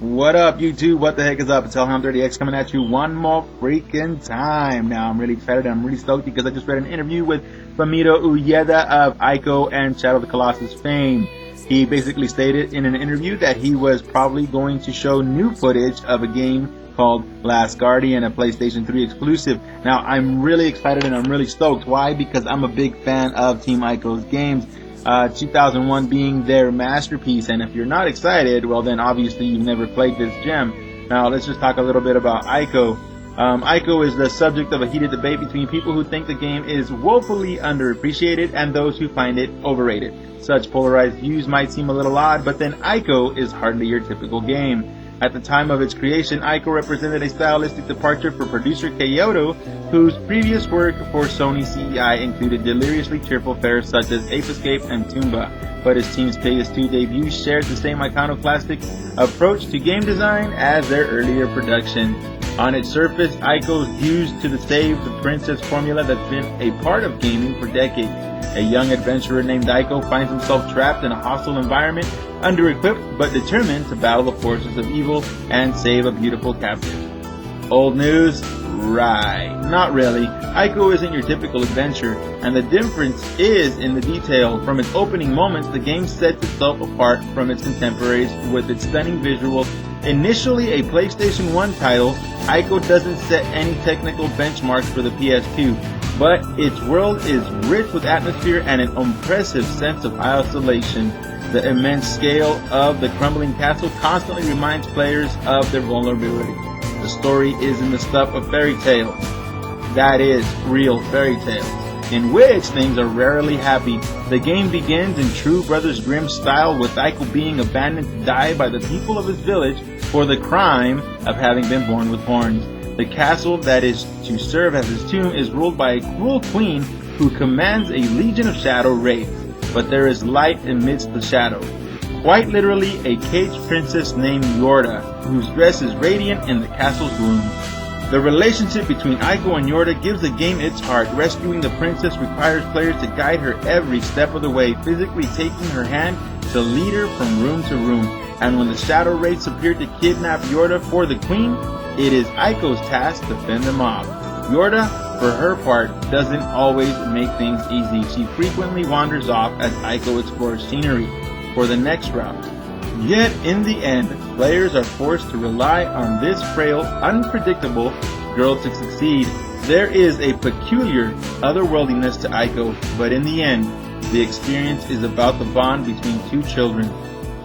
What up, YouTube? What the heck is up? It's Hellhound30X coming at you one more freaking time. Now, I'm really excited. I'm really stoked because I just read an interview with Fumito Ueda of ICO and Shadow of the Colossus fame. He basically stated in an interview that he was probably going to show new footage of a game called Last Guardian, a PlayStation 3 exclusive. Now, I'm really excited and I'm really stoked. Why? Because I'm a big fan of Team ICO's games. 2001 being their masterpiece, and if you're not excited, well then obviously you've never played this gem. Now let's just talk a little bit about ICO. ICO is the subject of a heated debate between people who think the game is woefully underappreciated and those who find it overrated. Such polarized views might seem a little odd, but then ICO is hardly your typical game. At the time of its creation, ICO represented a stylistic departure for producer Kyoto, whose previous work for Sony CEI included deliriously cheerful fares such as Ape Escape and Toomba. But his team's PS2 debut shared the same iconoclastic approach to game design as their earlier production. On its surface, ICO's views to the Save the Princess formula that's been a part of gaming for decades. A young adventurer named ICO finds himself trapped in a hostile environment, under-equipped but determined to battle the forces of evil and save a beautiful captive. Old news? Right. Not really. ICO isn't your typical adventure, and the difference is in the detail. From its opening moments, the game sets itself apart from its contemporaries with its stunning visuals. Initially a PlayStation 1 title, ICO doesn't set any technical benchmarks for the PS2, but its world is rich with atmosphere and an impressive sense of isolation. The immense scale of the crumbling castle constantly reminds players of their vulnerability. The story is in the stuff of fairy tales. That is, real fairy tales, in which things are rarely happy. The game begins in true Brothers Grimm style, with ICO being abandoned to die by the people of his village for the crime of having been born with horns. The castle that is to serve as his tomb is ruled by a cruel queen who commands a legion of shadow wraiths, but there is light amidst the shadows. Quite literally, a caged princess named Yorda, whose dress is radiant in the castle's gloom. The relationship between ICO and Yorda gives the game its heart. Rescuing the princess requires players to guide her every step of the way, physically taking her hand to lead her from room to room. And when the shadow wraiths appear to kidnap Yorda for the queen, it is ICO's task to fend them off. Yorda, for her part, doesn't always make things easy. She frequently wanders off as ICO explores scenery for the next route. Yet, in the end, players are forced to rely on this frail, unpredictable girl to succeed. There is a peculiar otherworldliness to ICO, but in the end, the experience is about the bond between two children.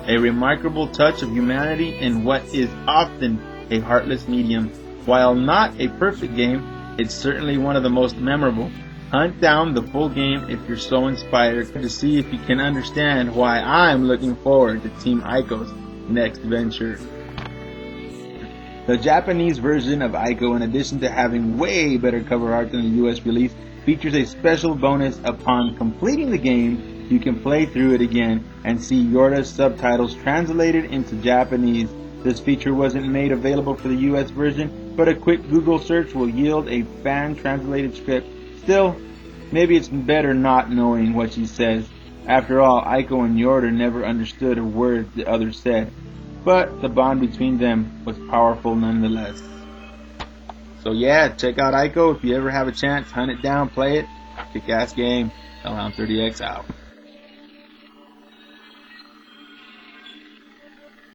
A remarkable touch of humanity in what is often a heartless medium. While not a perfect game, it's certainly one of the most memorable. Hunt down the full game if you're so inspired to see if you can understand why I'm looking forward to Team ICO's next venture. The Japanese version of ICO, in addition to having way better cover art than the US release, features a special bonus. Upon completing the game, you can play through it again and see Yorda's subtitles translated into Japanese. This feature wasn't made available for the US version, but a quick Google search will yield a fan-translated script. Still, maybe it's better not knowing what she says. After all, ICO and Yorda never understood a word the other said, but the bond between them was powerful nonetheless. So yeah, check out ICO if you ever have a chance. Hunt it down, play it. Kick-ass game. Hellhound30X out.